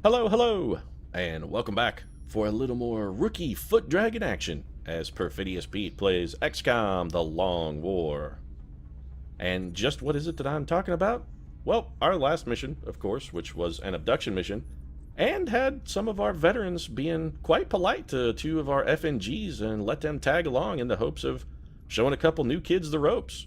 Hello, hello, and welcome back for a little more rookie foot dragon action as Perfidious Pete plays XCOM: The Long War. And just what is it that I'm talking about? Well, our last mission, of course, which was an abduction mission, and had some of our veterans being quite polite to two of our FNGs and let them tag along in the hopes of showing a couple new kids the ropes.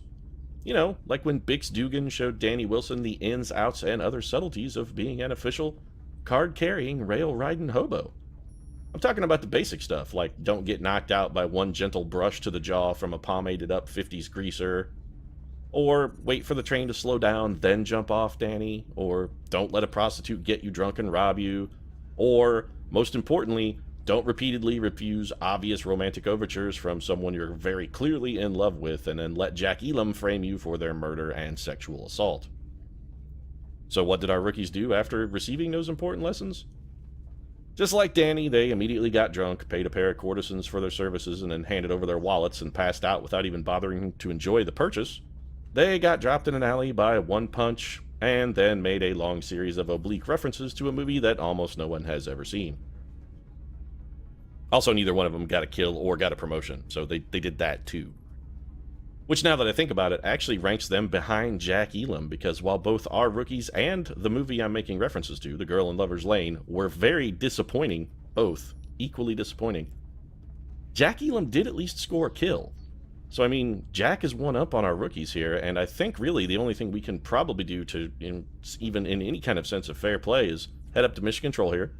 You know, like when Bix Dugan showed Danny Wilson the ins, outs, and other subtleties of being an official card-carrying, rail-riding hobo. I'm talking about the basic stuff, like don't get knocked out by one gentle brush to the jaw from a pomaded-up 50s greaser, or wait for the train to slow down, then jump off, Danny, or don't let a prostitute get you drunk and rob you, or, most importantly, don't repeatedly refuse obvious romantic overtures from someone you're very clearly in love with and then let Jack Elam frame you for their murder and sexual assault. So what did our rookies do after receiving those important lessons? Just like Danny, they immediately got drunk, paid a pair of courtesans for their services, and then handed over their wallets and passed out without even bothering to enjoy the purchase. They got dropped in an alley by One Punch, and then made a long series of oblique references to a movie that almost no one has ever seen. Also, neither one of them got a kill or got a promotion, so they did that too. Which, now that I think about it, actually ranks them behind Jack Elam, because while both our rookies and the movie I'm making references to, The Girl in Lover's Lane, were very disappointing, both equally disappointing, Jack Elam did at least score a kill. So, I mean, Jack is one up on our rookies here, and I think really the only thing we can probably do to, even in any kind of sense of fair play, is head up to Mission Control here,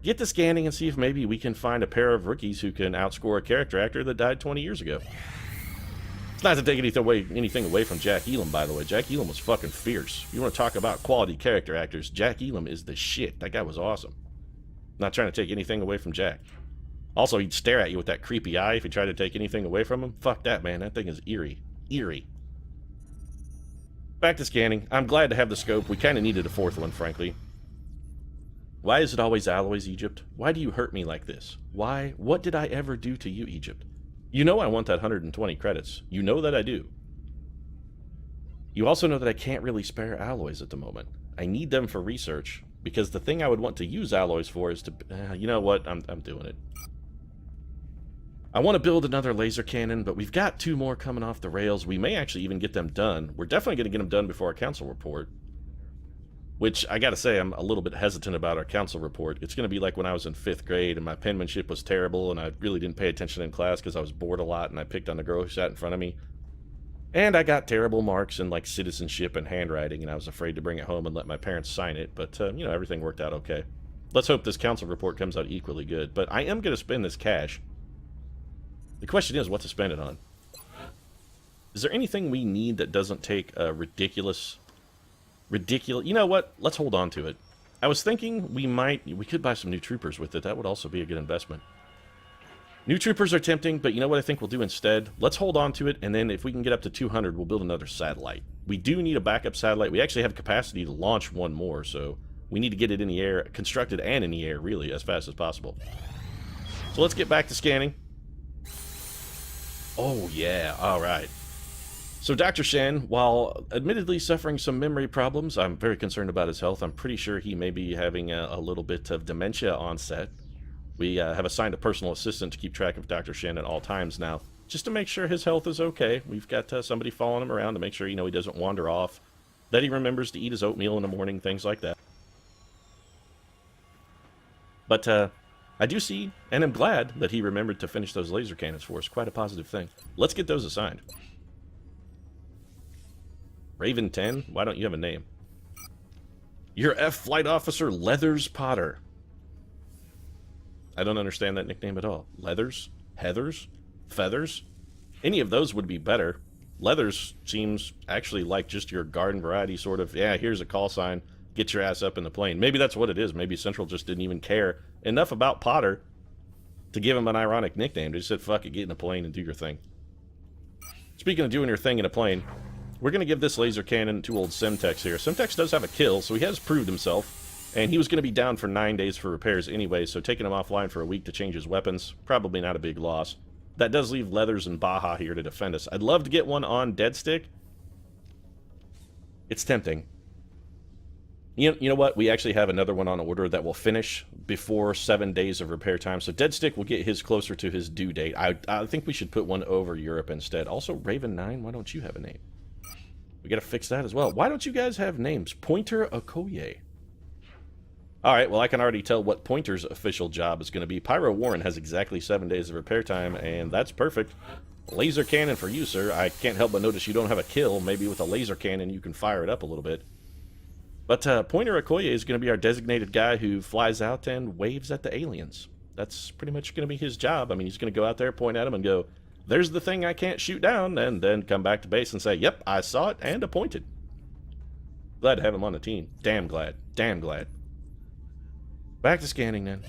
get to scanning and see if maybe we can find a pair of rookies who can outscore a character actor that died 20 years ago. It's not to take anything away from Jack Elam, by the way. Jack Elam was fucking fierce. If you want to talk about quality character actors, Jack Elam is the shit. That guy was awesome. Not trying to take anything away from Jack. Also, he'd stare at you with that creepy eye if you tried to take anything away from him. Fuck that, man. That thing is eerie. Eerie. Back to scanning. I'm glad to have the scope. We kind of needed a fourth one, frankly. Why is it always always Egypt? Why do you hurt me like this? Why? What did I ever do to you, Egypt? You know I want that 120 credits. You know that I do. You also know that I can't really spare alloys at the moment. I need them for research, because the thing I would want to use alloys for is to... you know what? I'm doing it. I want to build another laser cannon, but we've got two more coming off the rails. We may actually even get them done. We're definitely going to get them done before our council report. Which, I gotta say, I'm a little bit hesitant about our council report. It's gonna be like when I was in 5th grade and my penmanship was terrible and I really didn't pay attention in class because I was bored a lot and I picked on the girl who sat in front of me. And I got terrible marks in, like, citizenship and handwriting, and I was afraid to bring it home and let my parents sign it, but, you know, everything worked out okay. Let's hope this council report comes out equally good, but I am gonna spend this cash. The question is what to spend it on. Is there anything we need that doesn't take a ridiculous... You know what? Let's hold on to it. I was thinking we could buy some new troopers with it. That would also be a good investment. New troopers are tempting, but you know what I think we'll do instead? Let's hold on to it, and then if we can get up to 200, we'll build another satellite. We do need a backup satellite. We actually have capacity to launch one more, so we need to get it in the air, constructed and in the air, really, as fast as possible. So let's get back to scanning. Oh, yeah. All right. So Dr. Shen, while admittedly suffering some memory problems, I'm very concerned about his health. I'm pretty sure he may be having a little bit of dementia onset. We have assigned a personal assistant to keep track of Dr. Shen at all times now, just to make sure his health is okay. We've got somebody following him around to make sure, you know, he doesn't wander off, that he remembers to eat his oatmeal in the morning, things like that. But I do see, and am glad, that he remembered to finish those laser cannons for us. Quite a positive thing. Let's get those assigned. Raven 10? Why don't you have a name? You're F Flight Officer Leathers Potter. I don't understand that nickname at all. Leathers? Heathers? Feathers? Any of those would be better. Leathers seems actually like just your garden variety sort of, yeah, here's a call sign, get your ass up in the plane. Maybe that's what it is. Maybe Central just didn't even care enough about Potter to give him an ironic nickname. They just said, fuck it, get in a plane and do your thing. Speaking of doing your thing in a plane, we're going to give this laser cannon to old Semtex here. Semtex does have a kill, so he has proved himself. And he was going to be down for 9 days for repairs anyway, so taking him offline for a week to change his weapons, probably not a big loss. That does leave Leathers and Baja here to defend us. I'd love to get one on Dead Stick. It's tempting. You know what? We actually have another one on order that will finish before 7 days of repair time. So Deadstick will get his closer to his due date. I think we should put one over Europe instead. Also, Raven 9, why don't you have a name? We gotta fix that as well. Why don't you guys have names? Pointer Okoye. Alright, well I can already tell what Pointer's official job is going to be. Pyro Warren has exactly 7 days of repair time, and that's perfect. Laser cannon for you, sir. I can't help but notice you don't have a kill. Maybe with a laser cannon you can fire it up a little bit. But Pointer Okoye is going to be our designated guy who flies out and waves at the aliens. That's pretty much going to be his job. I mean, he's going to go out there, point at them, and go, "There's the thing I can't shoot down," and then come back to base and say, "Yep, I saw it and appointed." Glad to have him on the team. Damn glad. Damn glad. Back to scanning then.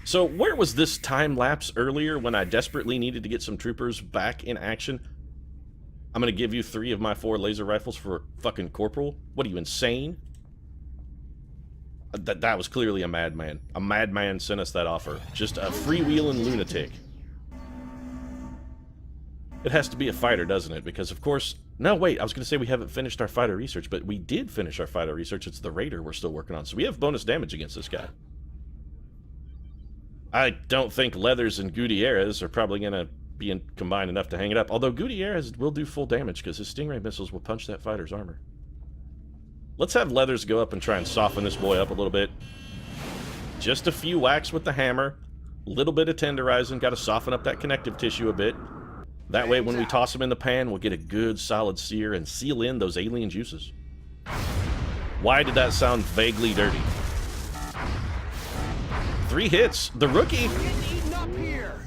So where was this time lapse earlier when I desperately needed to get some troopers back in action? I'm going to give you 3 of my 4 laser rifles for fucking corporal? What are you, insane? That was clearly a madman. A madman sent us that offer. Just a freewheeling lunatic. It has to be a fighter, doesn't it? Because, of course... No, wait, I was going to say we haven't finished our fighter research, but we did finish our fighter research. It's the Raider we're still working on, so we have bonus damage against this guy. I don't think Leathers and Gutierrez are probably going to be combined enough to hang it up, although Gutierrez will do full damage because his Stingray missiles will punch that fighter's armor. Let's have Leathers go up and try and soften this boy up a little bit. Just a few whacks with the hammer, a little bit of tenderizing, got to soften up that connective tissue a bit. That way when we toss him in the pan, we'll get a good solid sear and seal in those alien juices. Why did that sound vaguely dirty? 3 hits. The rookie...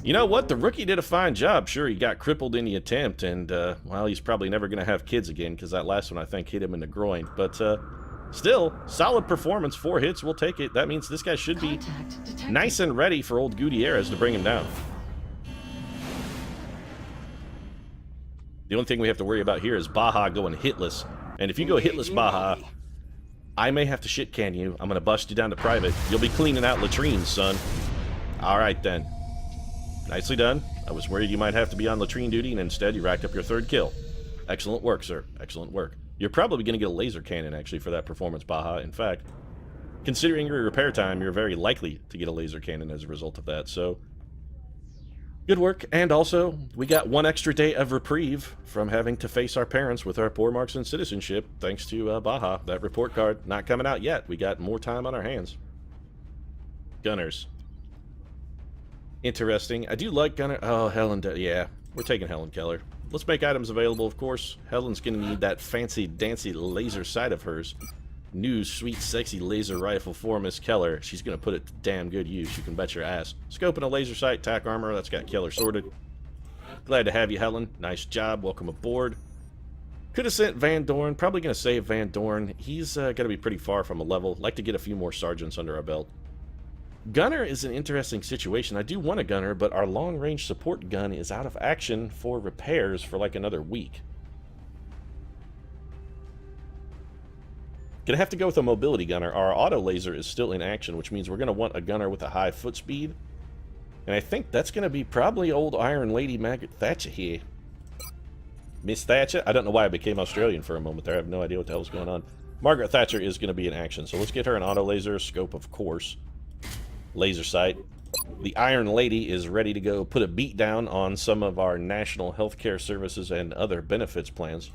You know what? The rookie did a fine job. Sure, he got crippled in the attempt, and, well, he's probably never going to have kids again, because that last one, I think, hit him in the groin. But, still, solid performance. 4 hits, we'll take it. That means this guy should be nice and ready for old Gutierrez to bring him down. The only thing we have to worry about here is Baja going hitless. And if you go hitless, Baja, I may have to shit can you. I'm going to bust you down to private. You'll be cleaning out latrines, son. Alright then. Nicely done. I was worried you might have to be on latrine duty, and instead you racked up your 3rd kill. Excellent work, sir. Excellent work. You're probably going to get a laser cannon, actually, for that performance, Baja. In fact, considering your repair time, you're very likely to get a laser cannon as a result of that, so... Good work. And also, we got 1 extra day of reprieve from having to face our parents with our poor marks in citizenship, thanks to Baja. That report card not coming out yet. We got more time on our hands. Gunners. Interesting. I do like Gunner... Oh, Helen... Yeah, we're taking Helen Keller. Let's make items available, of course. Helen's going to need that fancy-dancy laser sight of hers. New, sweet, sexy laser rifle for Miss Keller. She's going to put it to damn good use, you can bet your ass. Scope and a laser sight, tack armor, that's got Keller sorted. Glad to have you, Helen. Nice job, welcome aboard. Could have sent Van Dorn. Probably going to save Van Dorn. He's going to be pretty far from a level. Like to get a few more sergeants under our belt. Gunner is an interesting situation. I do want a gunner, but our long-range support gun is out of action for repairs for like another week. Gonna have to go with a mobility gunner. Our auto laser is still in action, which means we're gonna want a gunner with a high foot speed. And I think that's gonna be probably old Iron Lady Margaret Thatcher here. Miss Thatcher? I don't know why I became Australian for a moment there. I have no idea what the hell is going on. Margaret Thatcher is gonna be in action, so let's get her an auto laser, scope of course. Laser sight. The Iron Lady is ready to go put a beat down on some of our national healthcare services and other benefits plans.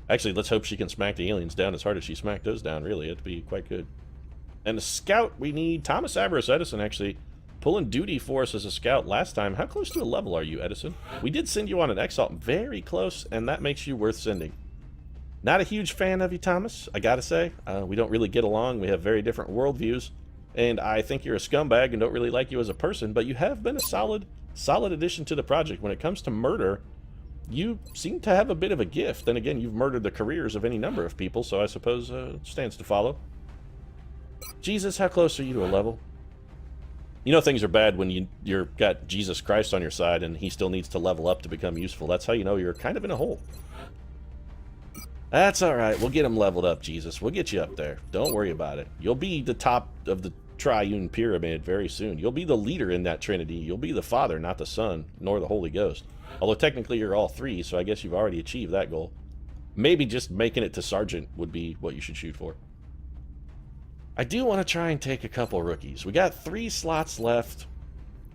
Actually, let's hope she can smack the aliens down as hard as she smacked us down, really. It'd be quite good. And a scout, we need Thomas Avarice Edison, actually, pulling duty for us as a scout last time. How close to a level are you, Edison? We did send you on an exalt, very close, and that makes you worth sending. Not a huge fan of you, Thomas, I gotta say. We don't really get along. We have very different worldviews. And I think you're a scumbag and don't really like you as a person, but you have been a solid addition to the project. When it comes to murder, you seem to have a bit of a gift. Then again, you've murdered the careers of any number of people, so I suppose it stands to follow. Jesus, how close are you to a level? You know things are bad when you're got Jesus Christ on your side and he still needs to level up to become useful. That's how you know you're kind of in a hole. That's alright, we'll get him leveled up, Jesus. We'll get you up there. Don't worry about it. You'll be the top of the triune pyramid very soon. You'll be the leader in that trinity. You'll be the Father, not the Son, nor the Holy Ghost. Although technically you're all 3, so I guess you've already achieved that goal. Maybe just making it to sergeant would be what you should shoot for. I do want to try and take a couple rookies. We got 3 slots left.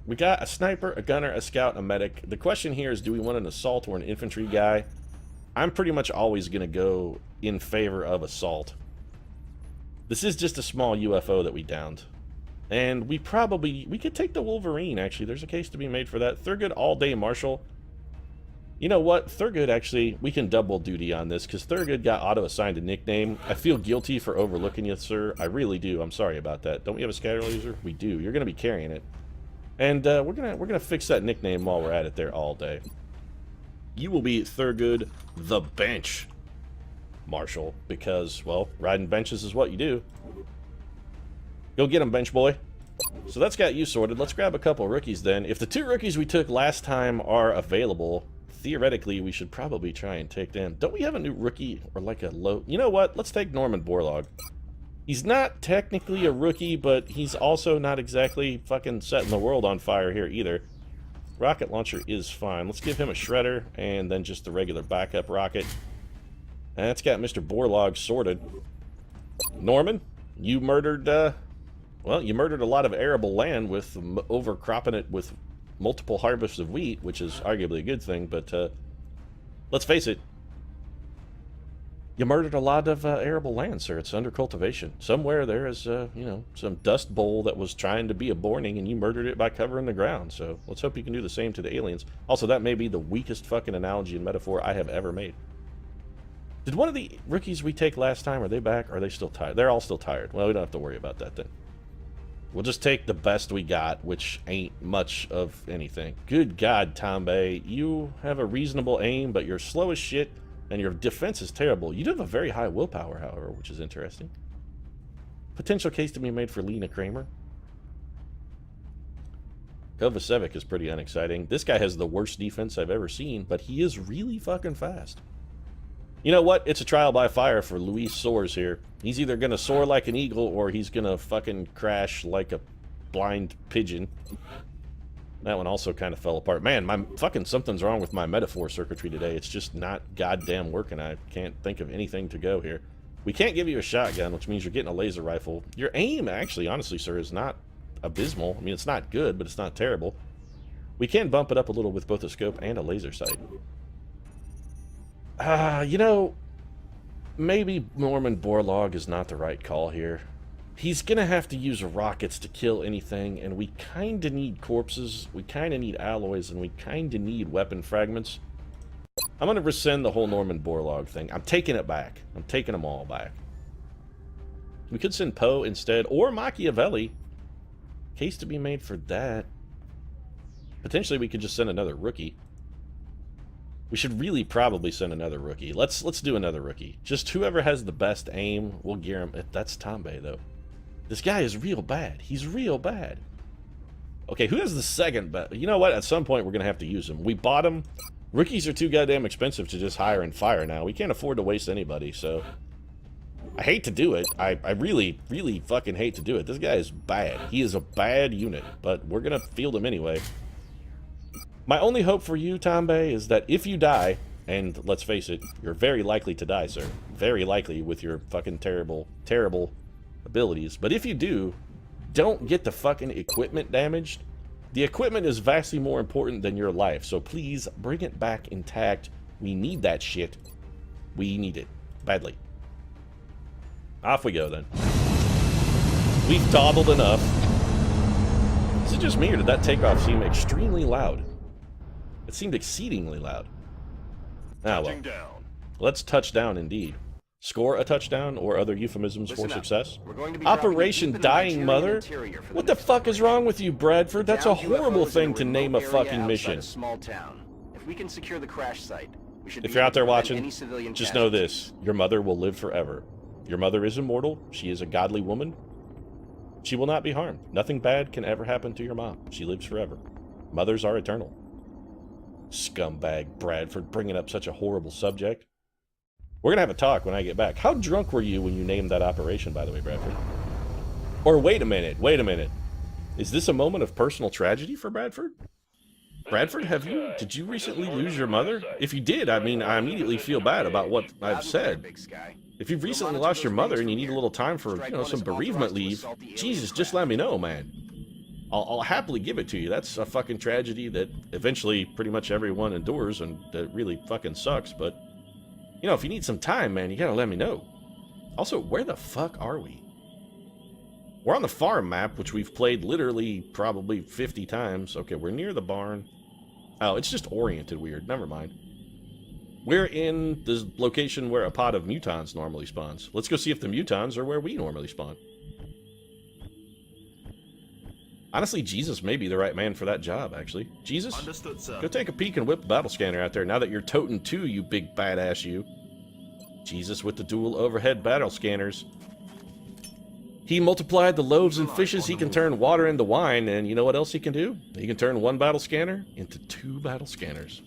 We got a sniper, a gunner, a scout, a medic. The question here is, do we want an assault or an infantry guy? I'm pretty much always going to go in favor of assault. This is just a small UFO that we downed. And we could take the Wolverine, actually. There's a case to be made for that. Thurgood all-day marshal. You know what? Thurgood, actually, we can double duty on this, because Thurgood got auto-assigned a nickname. I feel guilty for overlooking you, sir. I really do. I'm sorry about that. Don't we have a scatter laser? We do. You're going to be carrying it. And we're gonna fix that nickname while we're at it there all day. You will be Thurgood the Bench Marshal, because, well, riding benches is what you do. Go get him, bench boy. So that's got you sorted. Let's grab a couple rookies then. If the 2 rookies we took last time are available, theoretically we should probably try and take them. Don't we have a new rookie or like a low... You know what? Let's take Norman Borlaug. He's not technically a rookie, but he's also not exactly fucking setting the world on fire here either. Rocket launcher is fine. Let's give him a shredder and then just the regular backup rocket. And that's got Mr. Borlaug sorted. Norman, you murdered, well, you murdered a lot of arable land with overcropping it with multiple harvests of wheat, which is arguably a good thing, but let's face it, you murdered a lot of arable land, sir. It's under cultivation. Somewhere there is, you know, some dust bowl that was trying to be a borning, and you murdered it by covering the ground. So let's hope you can do the same to the aliens. Also, that may be the weakest fucking analogy and metaphor I have ever made. Did one of the rookies we take last time, are they back? Or are they still tired? They're all still tired. Well, we don't have to worry about that then. We'll just take the best we got, which ain't much of anything. Good God, Tombe. You have a reasonable aim, but you're slow as shit. And your defense is terrible. You do have a very high willpower, however, which is interesting. Potential case to be made for Lena Kramer. Kovacevic is pretty unexciting. This guy has the worst defense I've ever seen, but he is really fucking fast. You know what? It's a trial by fire for Luis Soares here. He's either going to soar like an eagle, or he's going to fucking crash like a blind pigeon. That one also kind of fell apart. Man, my fucking something's wrong with my metaphor circuitry today. It's just not goddamn working. I can't think of anything to go here. We can't give you a shotgun, which means you're getting a laser rifle. Your aim, actually, honestly, sir, is not abysmal. I mean, it's not good, but it's not terrible. We can bump it up a little with both a scope and a laser sight. You know, maybe Norman Borlaug is not the right call here. He's gonna have to use rockets to kill anything, and we kinda need corpses, we kinda need alloys, and we kinda need weapon fragments. I'm gonna rescind the whole Norman Borlaug thing. I'm taking it back. I'm taking them all back. We could send Poe instead, or Machiavelli. Case to be made for that. Potentially we could just send another rookie. We should really probably send another rookie. Let's do another rookie. Just whoever has the best aim, we'll gear him. That's Tombe, though. This guy is real bad. He's real bad. Okay, who has the second best? You know what? At some point, we're going to have to use him. We bought him. Rookies are too goddamn expensive to just hire and fire now. We can't afford to waste anybody, so... I hate to do it. I really, really fucking hate to do it. This guy is bad. He is a bad unit, but we're going to field him anyway. My only hope for you, Tombe, is that if you die, and let's face it, you're very likely to die, sir. Very likely with your fucking terrible, terrible abilities. But if you do, don't get the fucking equipment damaged. The equipment is vastly more important than your life, so please bring it back intact. We need that shit. We need it. Badly. Off we go, then. We've dawdled enough. Is it just me, or did that takeoff seem extremely loud? It seemed exceedingly loud. Ah, well. Let's touch down, indeed. Score a touchdown or other euphemisms for success. Operation Dying Mother? What the fuck is wrong with you, Bradford? That's a horrible thing to name a fucking mission. If we can secure the crash site, if you're out there watching, just know this. Your mother will live forever. Your mother is immortal. She is a godly woman. She will not be harmed. Nothing bad can ever happen to your mom. She lives forever. Mothers are eternal. Scumbag Bradford bringing up such a horrible subject. We're going to have a talk when I get back. How drunk were you when you named that operation, by the way, Bradford? Or wait a minute, wait a minute. Is this a moment of personal tragedy for Bradford? Bradford, did you recently lose your mother? If you did, I mean, I immediately feel bad about what I've said. If you've recently lost your mother and you need a little time for, some bereavement leave, Jesus, just let me know, man. I'll happily give it to you. That's a fucking tragedy that eventually pretty much everyone endures, and that really fucking sucks, but, if you need some time, man, you gotta let me know. Also, where the fuck are we? We're on the farm map, which we've played literally probably 50 times. Okay, we're near the barn. Oh, it's just oriented weird. Never mind. We're in the location where a pod of mutons normally spawns. Let's go see if the mutons are where we normally spawn. Honestly, Jesus may be the right man for that job, actually. Jesus, understood, sir. Go take a peek and whip the battle scanner out there now that you're toting two, you big badass you. Jesus with the dual overhead battle scanners. He multiplied the loaves and fishes. He can turn water into wine, and you know what else he can do? He can turn one battle scanner into two battle scanners.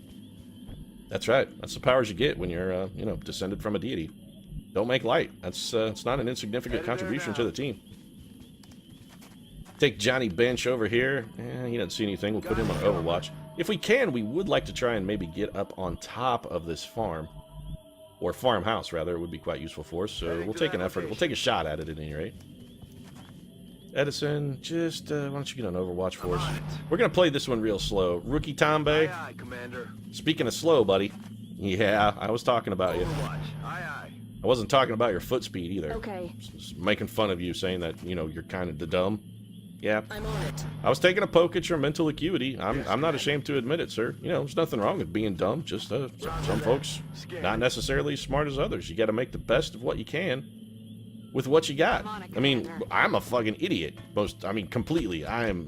That's right. That's the powers you get when you're, descended from a deity. Don't make light. It's not an insignificant contribution to the team. Take Johnny Bench over here. He doesn't see anything. We'll put him on Overwatch. If we can, we would like to try and maybe get up on top of this farm. Or farmhouse, rather. It would be quite useful for us. So we'll take an effort. We'll take a shot at it at any rate. Edison, just, why don't you get on Overwatch for us? We're going to play this one real slow. Rookie Tombe. Aye, aye, Commander. Speaking of slow, buddy. Yeah, I was talking about you. Overwatch. Aye, aye. I wasn't talking about your foot speed either. Okay. Just making fun of you, saying that, you're kind of dumb. Yeah. I'm on it. I was taking a poke at your mental acuity. I'm not ashamed to admit it, sir. There's nothing wrong with being dumb. Just some folks not necessarily as smart as others. You got to make the best of what you can with what you got. I mean, I'm a fucking idiot. Completely. I'm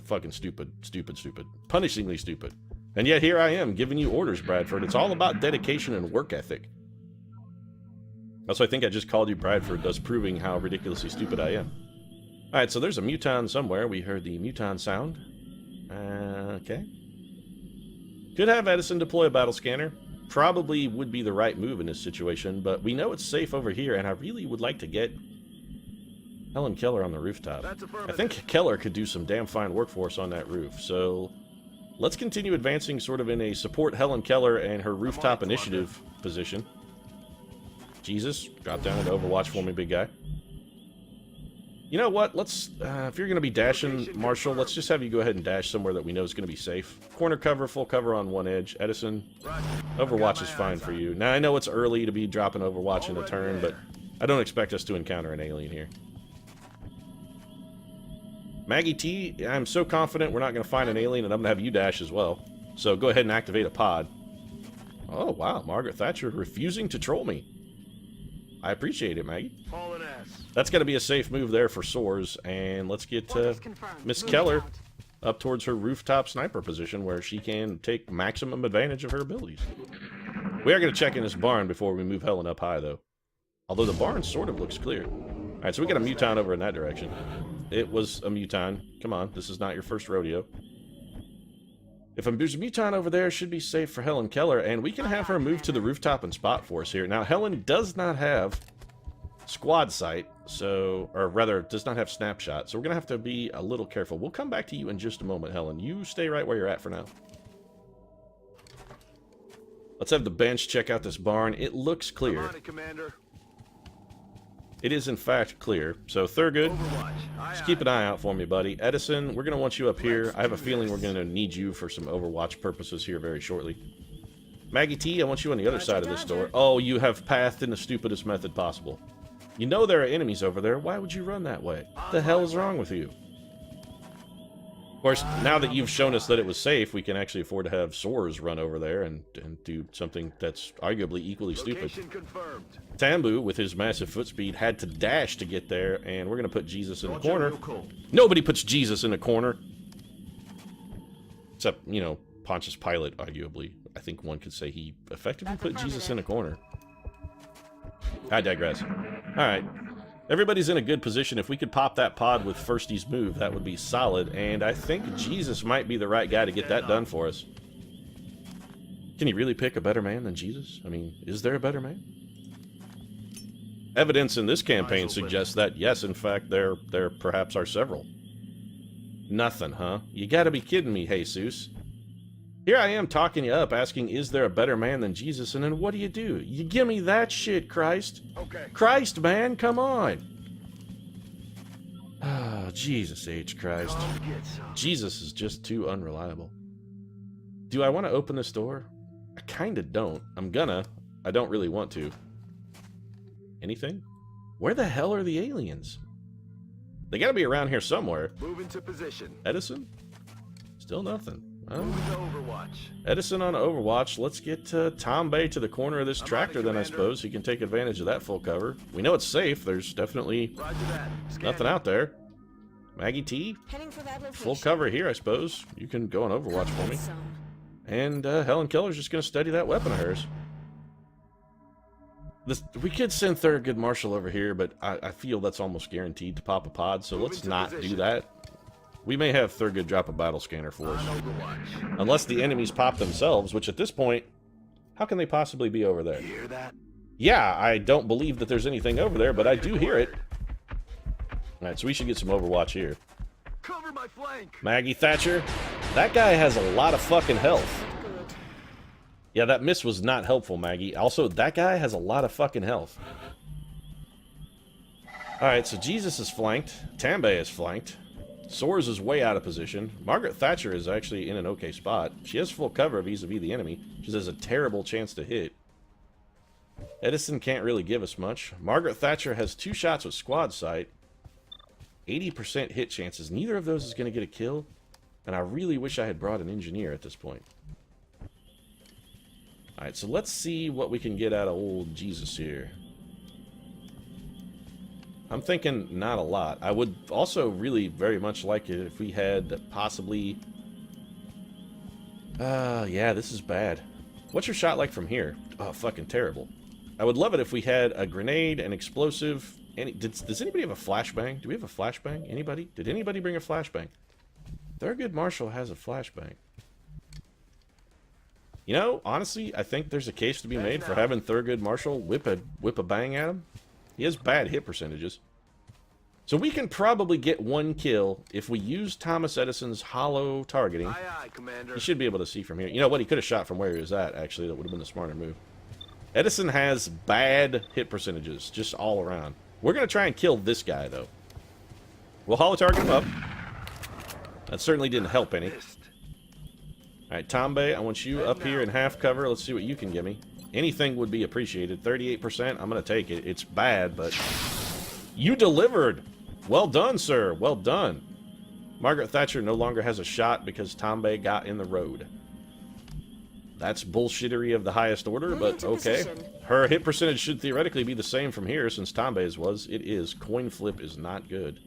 fucking stupid, punishingly stupid. And yet here I am giving you orders, Bradford. It's all about dedication and work ethic. Also, I think I just called you Bradford, thus proving how ridiculously stupid I am. Alright, so there's a muton somewhere. We heard the muton sound. Okay. Could have Edison deploy a battle scanner. Probably would be the right move in this situation, but we know it's safe over here, and I really would like to get Helen Keller on the rooftop. I think Keller could do some damn fine work for us on that roof, so let's continue advancing sort of in a support Helen Keller and her rooftop initiative position. Jesus, drop down into Overwatch for me, big guy. You know what? Let's, if you're going to be dashing, Marshall, let's just have you go ahead and dash somewhere that we know is going to be safe. Corner cover, full cover on one edge. Edison, Overwatch is fine for you. Now, I know it's early to be dropping Overwatch in a turn, but I don't expect us to encounter an alien here. Maggie T, I'm so confident we're not going to find an alien, and I'm going to have you dash as well. So go ahead and activate a pod. Oh, wow, Margaret Thatcher refusing to troll me. I appreciate it, Maggie. That's going to be a safe move there for Soars, and let's get Miss Keller up towards her rooftop sniper position where she can take maximum advantage of her abilities. We are going to check in this barn before we move Helen up high, though. Although the barn sort of looks clear. Alright, so we got a muton over in that direction. It was a muton. Come on, this is not your first rodeo. If there's a muton over there, it should be safe for Helen Keller, and we can have her move to the rooftop and spot for us here. Now, Helen does not have squad sight, or rather, does not have snapshot, so we're going to have to be a little careful. We'll come back to you in just a moment, Helen. You stay right where you're at for now. Let's have the bench check out this barn. It looks clear. It is, in fact, clear. So, Thurgood, just keep an eye out for me, buddy. Edison, we're going to want you up here. I have a feeling we're going to need you for some Overwatch purposes here very shortly. Maggie T, I want you on the other side of this door. Oh, you have pathed in the stupidest method possible. You know there are enemies over there. Why would you run that way? What the hell is wrong with you? Of course, now that you've shown us that it was safe, we can actually afford to have Soars run over there and do something that's arguably equally stupid. Tambu, with his massive foot speed, had to dash to get there, and we're going to put Jesus in the corner. Nobody puts Jesus in a corner. Except, Pontius Pilate, arguably. I think one could say he effectively put Jesus in a corner. I digress. Alright. Everybody's in a good position. If we could pop that pod with Firsty's move, that would be solid. And I think Jesus might be the right guy to get that done for us. Can you really pick a better man than Jesus? I mean, is there a better man? Evidence in this campaign suggests that, yes, in fact, there perhaps are several. Nothing, huh? You gotta be kidding me, Jesus. Here I am talking you up, asking, is there a better man than Jesus? And then what do? You give me that shit, Christ. Okay. Christ, man, come on. Ah, Jesus H. Christ. Come get some. Jesus is just too unreliable. Do I want to open this door? I kinda don't. I'm gonna. I don't really want to. Anything? Where the hell are the aliens? They gotta be around here somewhere. Move into position. Edison? Still nothing. Well, Move into Overwatch. Edison on Overwatch. Let's get Tom Bay to the corner of this tractor then, I suppose. He can take advantage of that full cover. We know it's safe. There's definitely Roger that. nothing out there. Maggie T, Heading for that location. full cover here, I suppose. You can go on Overwatch for me. Some. And Helen Keller's just going to study that weapon of hers. We could send Thurgood Marshall over here, but I feel that's almost guaranteed to pop a pod, so let's not do that. We may have Thurgood drop a battle scanner for us. On Overwatch. Unless the enemies pop themselves, which at this point, how can they possibly be over there? You hear that? Yeah, I don't believe that there's anything over there, but I do hear it. Alright, so we should get some Overwatch here. Cover my flank. Maggie Thatcher, that guy has a lot of fucking health. Good. Yeah, that miss was not helpful, Maggie. Also, that guy has a lot of fucking health. Alright, so Jesus is flanked. Tambay is flanked. Soares is way out of position. Margaret Thatcher is actually in an okay spot. She has full cover vis-a-vis the enemy. She just has a terrible chance to hit. Edison can't really give us much. Margaret Thatcher has 2 shots with squad sight. 80% hit chances. Neither of those is going to get a kill. And I really wish I had brought an engineer at this point. Alright, so let's see what we can get out of old Jesus here. I'm thinking not a lot. I would also really very much like it if we had possibly... yeah, this is bad. What's your shot like from here? Oh, fucking terrible. I would love it if we had a grenade, an explosive... Does anybody have a flashbang? Do we have a flashbang? Anybody? Did anybody bring a flashbang? Thurgood Marshall has a flashbang. You know, honestly, I think there's a case to be made for having Thurgood Marshall whip a bang at him. He has bad hit percentages. So we can probably get 1 kill if we use Thomas Edison's hollow targeting. Aye, aye, Commander. He should be able to see from here. You know what? He could have shot from where he was at, actually. That would have been the smarter move. Edison has bad hit percentages, just all around. We're going to try and kill this guy, though. We'll hollow target him up. That certainly didn't help any. Alright, Tombe, I want you up here in half cover. Let's see what you can give me. Anything would be appreciated. 38%, I'm going to take it. It's bad, but... You delivered! Well done, sir. Well done. Margaret Thatcher no longer has a shot because Tombe got in the road. That's bullshittery of the highest order, but okay. Her hit percentage should theoretically be the same from here since Tombe's was. It is. Coin flip is not good.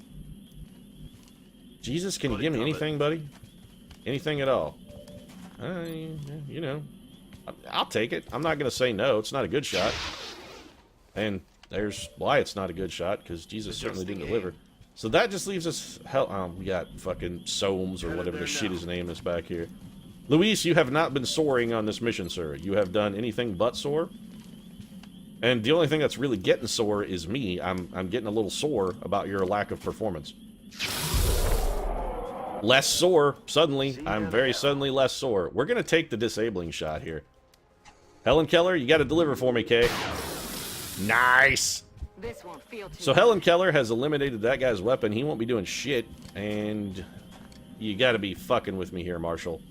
Jesus, can you give me anything, buddy? Anything at all? You know. I'll take it. I'm not going to say no. It's not a good shot. And there's why it's not a good shot, because Jesus certainly didn't deliver. So that just leaves us... we got fucking Soames or whatever the shit his name is back here. Luis, you have not been soaring on this mission, sir. You have done anything but soar. And the only thing that's really getting sore is me. I'm getting a little sore about your lack of performance. Less sore, suddenly. I'm very suddenly less sore. We're going to take the disabling shot here. Helen Keller, you got to deliver for me, Kay. Nice! This won't feel too So Helen Keller has eliminated that guy's weapon. He won't be doing shit. And you got to be fucking with me here, Marshall.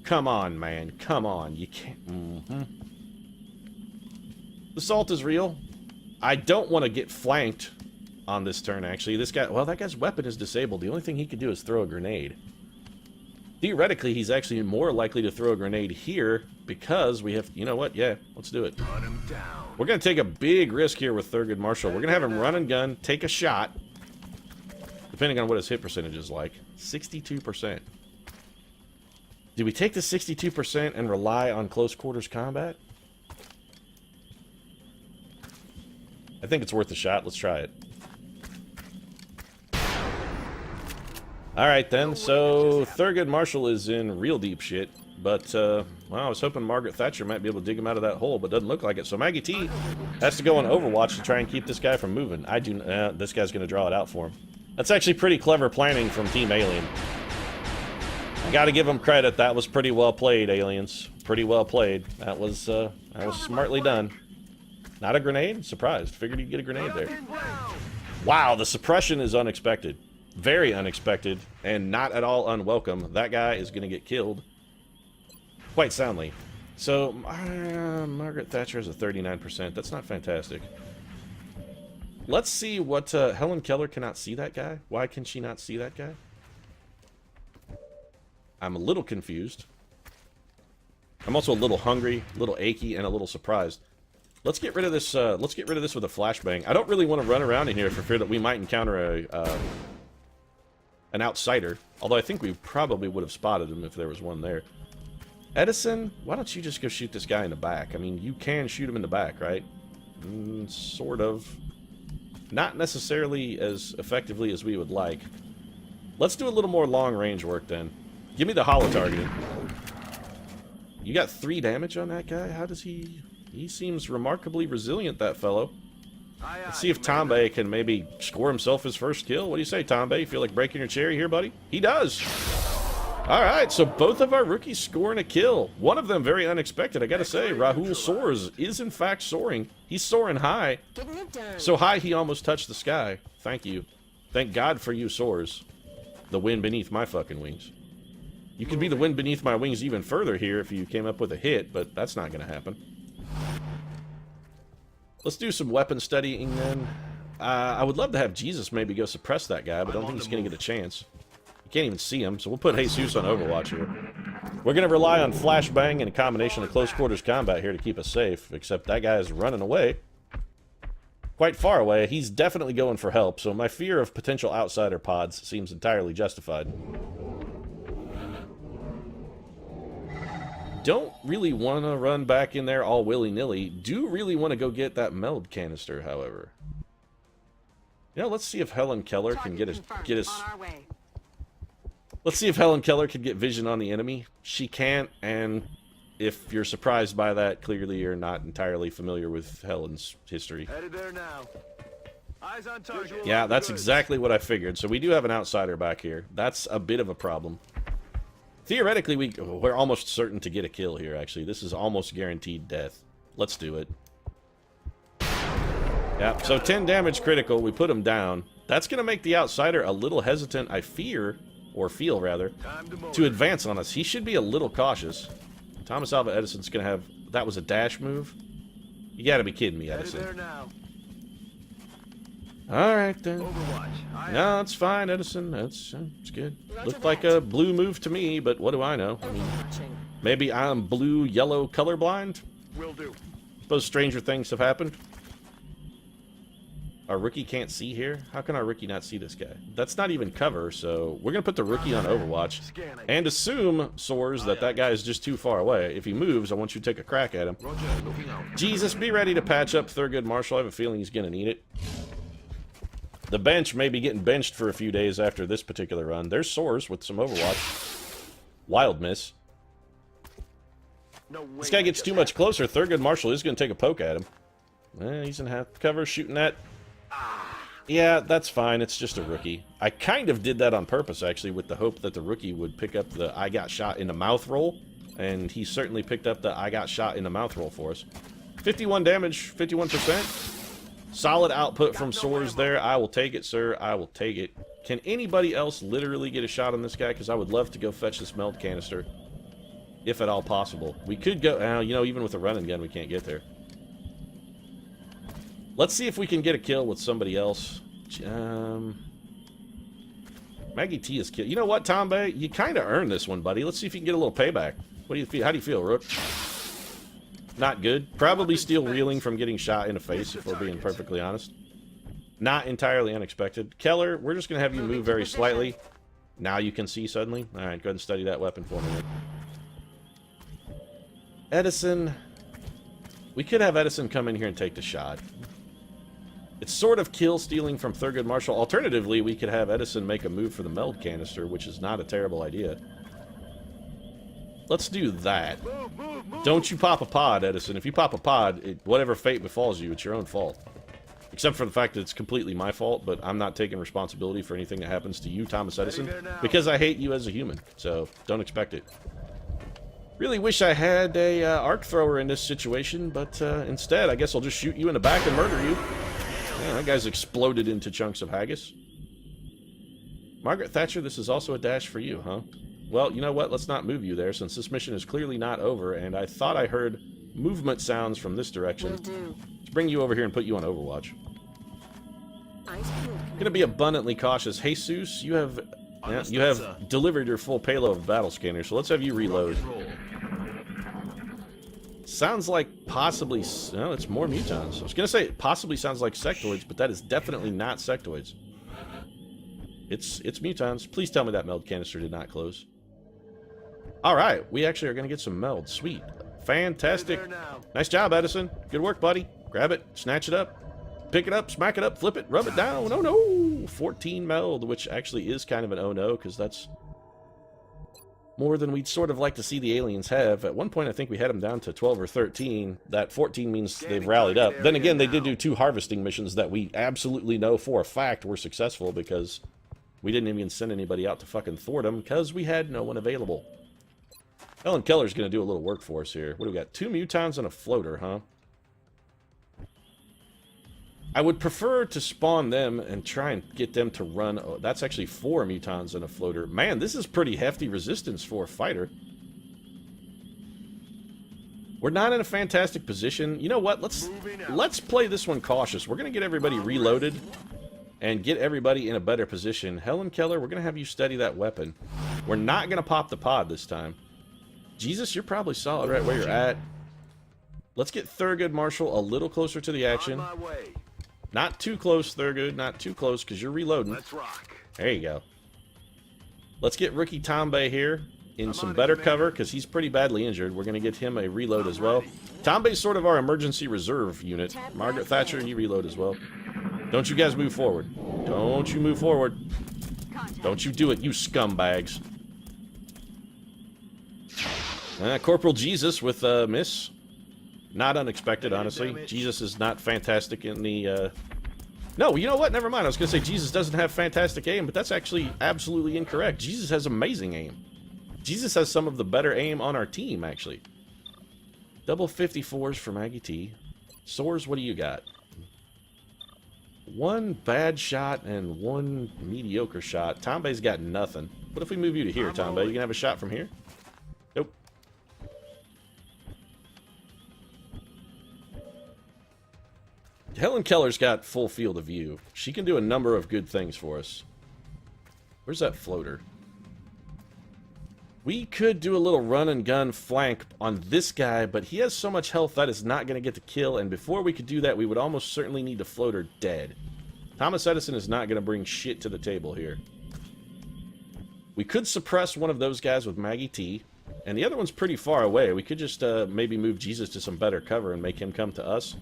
Come on, man. Come on. You can't... The salt is real. I don't want to get flanked on this turn, actually. This guy... Well, that guy's weapon is disabled. The only thing he can do is throw a grenade. Theoretically, he's actually more likely to throw a grenade here because we have... You know what? Yeah, let's do it. Run him down. We're going to take a big risk here with Thurgood Marshall. We're going to have him run and gun, take a shot. Depending on what his hit percentage is like. 62%. Do we take the 62% and rely on close quarters combat? I think it's worth a shot. Let's try it. Alright then, so Thurgood Marshall is in real deep shit. But, well, I was hoping Margaret Thatcher might be able to dig him out of that hole, but doesn't look like it. So Maggie T has to go on Overwatch to try and keep this guy from moving. This guy's going to draw it out for him. That's actually pretty clever planning from Team Alien. I gotta give them credit. That was pretty well played, aliens. Pretty well played. That was smartly done. Not a grenade? Surprised. Figured you'd get a grenade there. Wow, the suppression is unexpected. Very unexpected, and not at all unwelcome. That guy is gonna get killed quite soundly. So, Margaret Thatcher has a 39%. That's not fantastic. Let's see what... Helen Keller cannot see that guy? Why can she not see that guy? I'm a little confused. I'm also a little hungry, a little achy, and a little surprised. Let's get rid of this. Let's get rid of this with a flashbang. I don't really want to run around in here for fear that we might encounter an outsider. Although I think we probably would have spotted him if there was one there. Edison, why don't you just go shoot this guy in the back? I mean, you can shoot him in the back, right? Sort of. Not necessarily as effectively as we would like. Let's do a little more long-range work then. Give me the holo targeting. You got 3 damage on that guy? How does he... He seems remarkably resilient, that fellow. Let's see if Tombe can maybe score himself his first kill. What do you say, Tombe? You feel like breaking your cherry here, buddy? He does! Alright, so both of our rookies scoring a kill. One of them very unexpected, I gotta say. Rahul soars is in fact soaring. He's soaring high. Getting it done. So high he almost touched the sky. Thank you. Thank God for you, soars. The wind beneath my fucking wings. You could be the wind beneath my wings even further here if you came up with a hit, but that's not gonna happen. Let's do some weapon studying then. I would love to have Jesus maybe go suppress that guy, but I don't think he's gonna get a chance. You can't even see him, so we'll put Jesus on Overwatch here. We're going to rely on flashbang and a combination of close quarters combat here to keep us safe, except that guy is running away. Quite far away. He's definitely going for help, so my fear of potential outsider pods seems entirely justified. Don't really want to run back in there all willy-nilly. Do really want to go get that meld canister, however. You know, let's see if Helen Keller can get us... On our way. Let's see if Helen Keller can get vision on the enemy. She can't, and if you're surprised by that, clearly you're not entirely familiar with Helen's history. Headed there now. Eyes on target. Yeah, that's exactly what I figured. So we do have an outsider back here. That's a bit of a problem. Theoretically, we're almost certain to get a kill here, actually. This is almost guaranteed death. Let's do it. Yeah, so 10 damage critical. We put him down. That's going to make the outsider a little hesitant, I fear... or feel rather, to advance on us. He should be a little cautious. Thomas Alva Edison's gonna have... That was a dash move? You gotta be kidding me, Edison. Alright then. No, it's fine, Edison. It's good. Looked like a blue move to me, but what do I know? I mean, maybe I'm blue-yellow colorblind? Will do. Suppose stranger things have happened. Our rookie can't see here? How can our rookie not see this guy? That's not even cover, so we're going to put the rookie on Overwatch and assume, Soars, that that guy is just too far away. If he moves, I want you to take a crack at him. Jesus, be ready to patch up Thurgood Marshall. I have a feeling he's going to need it. The bench may be getting benched for a few days after this particular run. There's Soars with some Overwatch. Wild miss. This guy gets too much closer. Thurgood Marshall is going to take a poke at him. He's in half cover shooting that. Yeah, that's fine. It's just a rookie. I kind of did that on purpose, actually, with the hope that the rookie would pick up the I got shot in the mouth roll. And he certainly picked up the I got shot in the mouth roll for us. 51 damage, 51%. Solid output from Soars there. I will take it, sir. I will take it. Can anybody else literally get a shot on this guy? Because I would love to go fetch this meld canister. If at all possible. We could go... you know, even with a running gun, we can't get there. Let's see if we can get a kill with somebody else. Maggie T is killed. You know what, Tombe? You kind of earned this one, buddy. Let's see if you can get a little payback. What do you feel? How do you feel, Rook? Not good. Probably still reeling from getting shot in the face, if we're being perfectly honest. Not entirely unexpected. Keller, we're just going to have you move very slightly. Now you can see suddenly. All right, go ahead and study that weapon for me. Edison. We could have Edison come in here and take the shot. It's sort of kill stealing from Thurgood Marshall. Alternatively, we could have Edison make a move for the meld canister, which is not a terrible idea. Let's do that. Don't you pop a pod, Edison. If you pop a pod, whatever fate befalls you, it's your own fault. Except for the fact that it's completely my fault, but I'm not taking responsibility for anything that happens to you, Thomas Edison, because I hate you as a human, so don't expect it. Really wish I had a arc thrower in this situation, but instead, I guess I'll just shoot you in the back and murder you. Yeah, that guy's exploded into chunks of haggis. Margaret Thatcher, this is also a dash for you, huh? Well, you know what? Let's not move you there, since this mission is clearly not over, and I thought I heard movement sounds from this direction. Will do. Let's bring you over here and put you on Overwatch. Eyes peeled. Gonna be abundantly cautious. Jesus, you have delivered your full payload of battle scanner, so let's have you reload. Sounds like possibly... No, it's more mutons. I was gonna say it possibly sounds like sectoids, but that is definitely not sectoids. It's mutons. Please tell me that meld canister did not close. Alright, we actually are gonna get some meld. Sweet. Fantastic. Nice job, Edison. Good work, buddy. Grab it, snatch it up, pick it up, smack it up, flip it, rub it down. Oh no! 14 meld, which actually is kind of an oh no, because that's more than we'd sort of like to see the aliens have. At one point, I think we had them down to 12 or 13. That 14 means they've rallied up. Then again, they did do 2 harvesting missions that we absolutely know for a fact were successful because we didn't even send anybody out to fucking thwart them because we had no one available. Helen Keller's going to do a little work for us here. What do we got? 2 mutons and a floater, huh? I would prefer to spawn them and try and get them to run... Oh, that's actually 4 mutons and a floater. Man, this is pretty hefty resistance for a fighter. We're not in a fantastic position. You know what? Let's play this one cautious. We're going to get everybody reloaded and get everybody in a better position. Helen Keller, we're going to have you study that weapon. We're not going to pop the pod this time. Jesus, you're probably solid right where you're at. Let's get Thurgood Marshall a little closer to the action. Not too close, Thurgood. Not too close, because you're reloading. Let's rock. There you go. Let's get Rookie Tombe here in some better cover, because he's pretty badly injured. We're going to get him a reload as well. Tombe's sort of our emergency reserve unit. Margaret Thatcher, you reload as well. Don't you guys move forward. Don't you move forward. Don't you do it, you scumbags. Corporal Jesus with a miss. Not unexpected, honestly. Jesus is not fantastic in the... No, you know what? Never mind. I was going to say Jesus doesn't have fantastic aim, but that's actually absolutely incorrect. Jesus has amazing aim. Jesus has some of the better aim on our team, actually. Double 54s for Maggie T. Soars, what do you got? 1 bad shot and 1 mediocre shot. Tombe's got nothing. What if we move you to here, Tombe? You can have a shot from here? Nope. Helen Keller's got full field of view. She can do a number of good things for us. Where's that floater? We could do a little run and gun flank on this guy, but he has so much health that is not going to get the kill, and before we could do that, we would almost certainly need the floater dead. Thomas Edison is not going to bring shit to the table here. We could suppress one of those guys with Maggie T, and the other one's pretty far away. We could just maybe move Jesus to some better cover and make him come to us.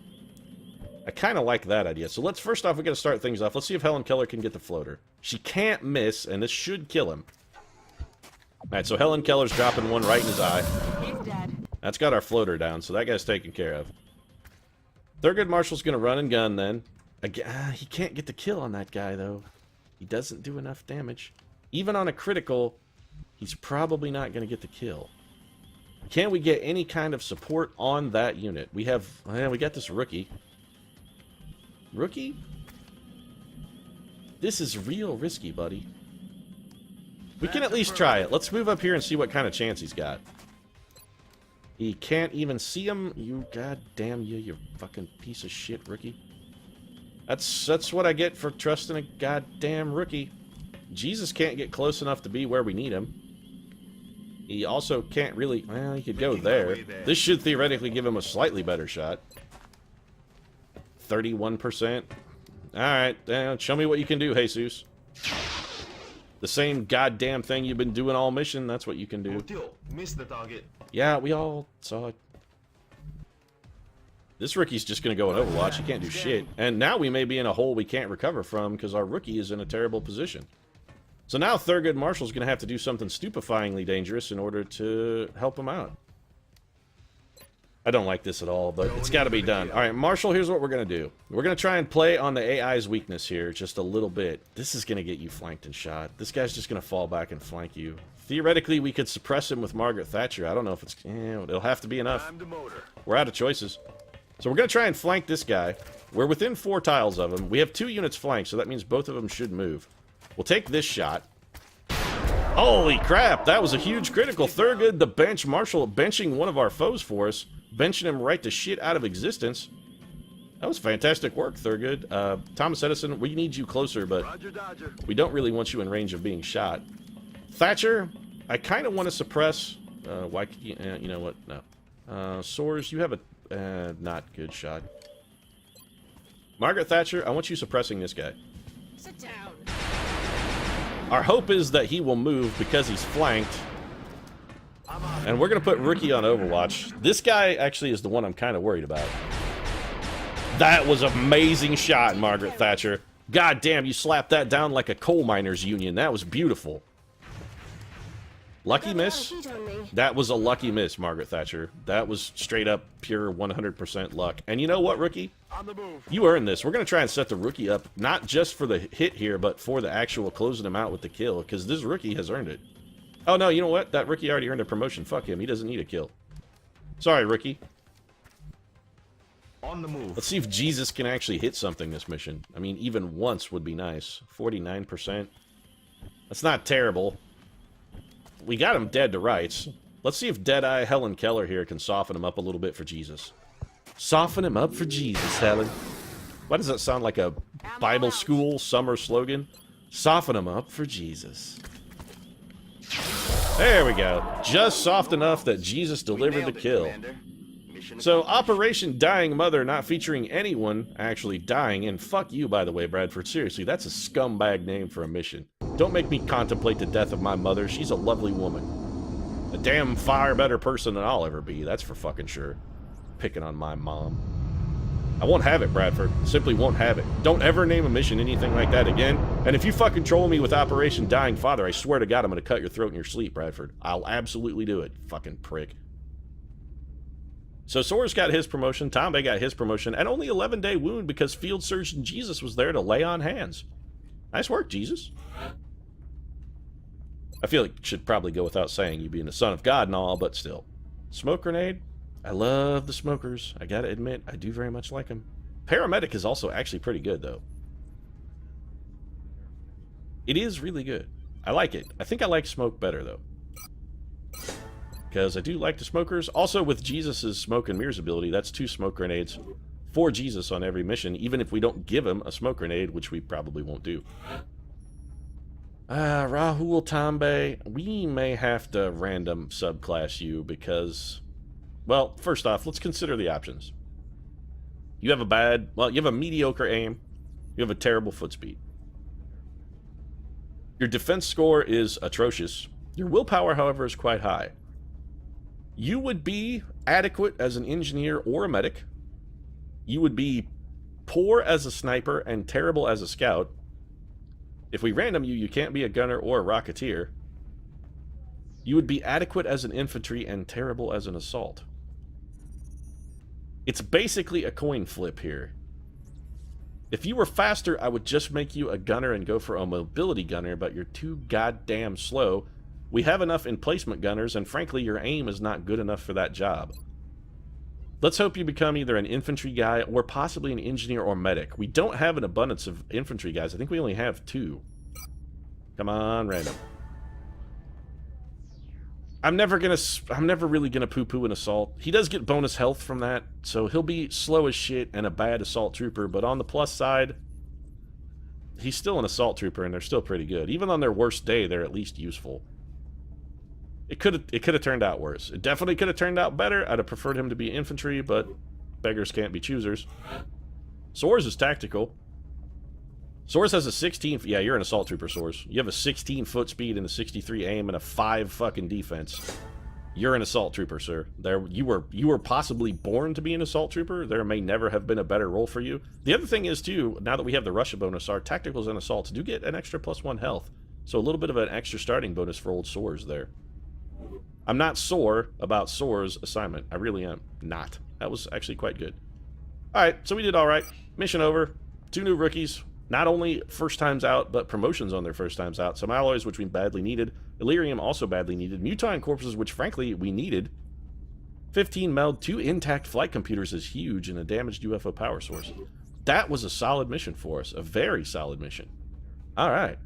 I kind of like that idea. So let's, first off, we got to start things off. Let's see if Helen Keller can get the floater. She can't miss, and this should kill him. Alright, so Helen Keller's dropping one right in his eye. He's dead. That's got our floater down, so that guy's taken care of. Thurgood Marshall's going to run and gun then. Again, he can't get the kill on that guy, though. He doesn't do enough damage. Even on a critical, he's probably not going to get the kill. Can we get any kind of support on that unit? We have... Well, we got this rookie. Rookie? This is real risky, buddy. We can at least try it. Let's move up here and see what kind of chance he's got. He can't even see him. You goddamn you fucking piece of shit, rookie. That's what I get for trusting a goddamn rookie. Jesus can't get close enough to be where we need him. He also can't really... Well, he could go there. This should theoretically give him a slightly better shot. 31%. Alright, show me what you can do, Jesus. The same goddamn thing you've been doing all mission, that's what you can do. Missed the target. Yeah, we all saw it. This rookie's just going to go in Overwatch. He can't do shit. And now we may be in a hole we can't recover from because our rookie is in a terrible position. So now Thurgood Marshall's going to have to do something stupefyingly dangerous in order to help him out. I don't like this at all, but it's got to be done. All right, Marshall, here's what we're going to do. We're going to try and play on the AI's weakness here just a little bit. This is going to get you flanked and shot. This guy's just going to fall back and flank you. Theoretically, we could suppress him with Margaret Thatcher. I don't know if it's... it'll have to be enough. We're out of choices. So we're going to try and flank this guy. We're within 4 tiles of him. We have 2 units flanked, so that means both of them should move. We'll take this shot. Holy crap, that was a huge critical. Thurgood, the bench. Marshall benching one of our foes for us. Benching him right to shit out of existence. That was fantastic work, Thurgood. Thomas Edison, we need you closer, but we don't really want you in range of being shot. Thatcher, I kind of want to suppress. Why? You know what? No. Soares, you have a not good shot. Margaret Thatcher, I want you suppressing this guy. Sit down. Our hope is that he will move because he's flanked. And we're going to put Rookie on Overwatch. This guy actually is the one I'm kind of worried about. That was an amazing shot, Margaret Thatcher. God damn, you slapped that down like a coal miners union. That was beautiful. Lucky miss? That was a lucky miss, Margaret Thatcher. That was straight up pure 100% luck. And you know what, Rookie? You earned this. We're going to try and set the Rookie up, not just for the hit here, but for the actual closing him out with the kill, because this Rookie has earned it. Oh, no, you know what? That Rookie already earned a promotion. Fuck him. He doesn't need a kill. Sorry, Rookie. On the move. Let's see if Jesus can actually hit something this mission. I mean, even once would be nice. 49%. That's not terrible. We got him dead to rights. Let's see if Deadeye Helen Keller here can soften him up a little bit for Jesus. Soften him up for Jesus, Helen. Why does that sound like a Bible school summer slogan? Soften him up for Jesus. There we go. Just soft enough that Jesus delivered the kill. So, Operation Dying Mother, not featuring anyone actually dying. And fuck you, by the way, Bradford. Seriously, that's a scumbag name for a mission. Don't make me contemplate the death of my mother. She's a lovely woman. A damn far better person than I'll ever be. That's for fucking sure. Picking on my mom. I won't have it, Bradford. Simply won't have it. Don't ever name a mission anything like that again. And if you fucking troll me with Operation Dying Father, I swear to God I'm gonna cut your throat in your sleep, Bradford. I'll absolutely do it, fucking prick. So Soares got his promotion, Tombe got his promotion, and only 11-day wound because Field Surgeon Jesus was there to lay on hands. Nice work, Jesus. I feel like it should probably go without saying, you being the son of God and all, but still. Smoke grenade. I love the smokers. I gotta admit, I do very much like them. Paramedic is also actually pretty good, though. It is really good. I like it. I think I like smoke better, though. Because I do like the smokers. Also, with Jesus' smoke and mirrors ability, that's 2 smoke grenades for Jesus on every mission, even if we don't give him a smoke grenade, which we probably won't do. Rahul Tombe, we may have to random subclass you because... Well, first off, let's consider the options. You have you have a mediocre aim. You have a terrible foot speed. Your defense score is atrocious. Your willpower, however, is quite high. You would be adequate as an engineer or a medic. You would be poor as a sniper and terrible as a scout. If we random you, you can't be a gunner or a rocketeer. You would be adequate as an infantry and terrible as an assault. It's basically a coin flip here. If you were faster, I would just make you a gunner and go for a mobility gunner, but you're too goddamn slow. We have enough emplacement gunners, and frankly, your aim is not good enough for that job. Let's hope you become either an infantry guy or possibly an engineer or medic. We don't have an abundance of infantry guys. I think we only have 2. Come on, random. I'm never really gonna poo-poo an assault. He does get bonus health from that, so he'll be slow as shit and a bad assault trooper, but on the plus side, he's still an assault trooper and they're still pretty good. Even on their worst day, they're at least useful. It could have turned out worse. It definitely could have turned out better. I'd have preferred him to be infantry, but beggars can't be choosers. Soares is tactical. Soares has a 16... Yeah, you're an assault trooper, Soares. You have a 16 foot speed and a 63 aim and a 5 fucking defense. You're an assault trooper, sir. You were possibly born to be an assault trooper. There may never have been a better role for you. The other thing is, too, now that we have the Russia bonus, our tacticals and assaults do get an extra +1 health. So a little bit of an extra starting bonus for old Soares there. I'm not sore about Soar's assignment. I really am not. That was actually quite good. Alright, so we did alright. Mission over. 2 new rookies. Not only first times out, but promotions on their first times out. Some alloys, which we badly needed. Illyrium, also badly needed. Mutant corpses, which frankly we needed. 15 meld, 2 intact flight computers is huge, and a damaged UFO power source. That was a solid mission for us. A very solid mission. Alright.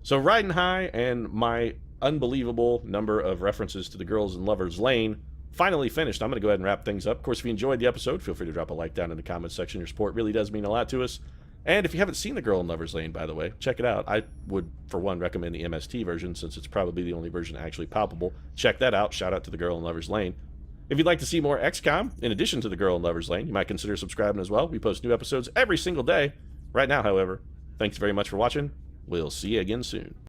So riding high, and my unbelievable number of references to the Girls in Lovers Lane finally finished. I'm going to go ahead and wrap things up. Of course, if you enjoyed the episode, feel free to drop a like down in the comments section. Your support really does mean a lot to us. And if you haven't seen The Girl in Lover's Lane, by the way, check it out. I would, for one, recommend the MST version, since it's probably the only version actually palpable. Check that out. Shout out to The Girl in Lover's Lane. If you'd like to see more XCOM, in addition to The Girl in Lover's Lane, you might consider subscribing as well. We post new episodes every single day. Right now, however, thanks very much for watching. We'll see you again soon.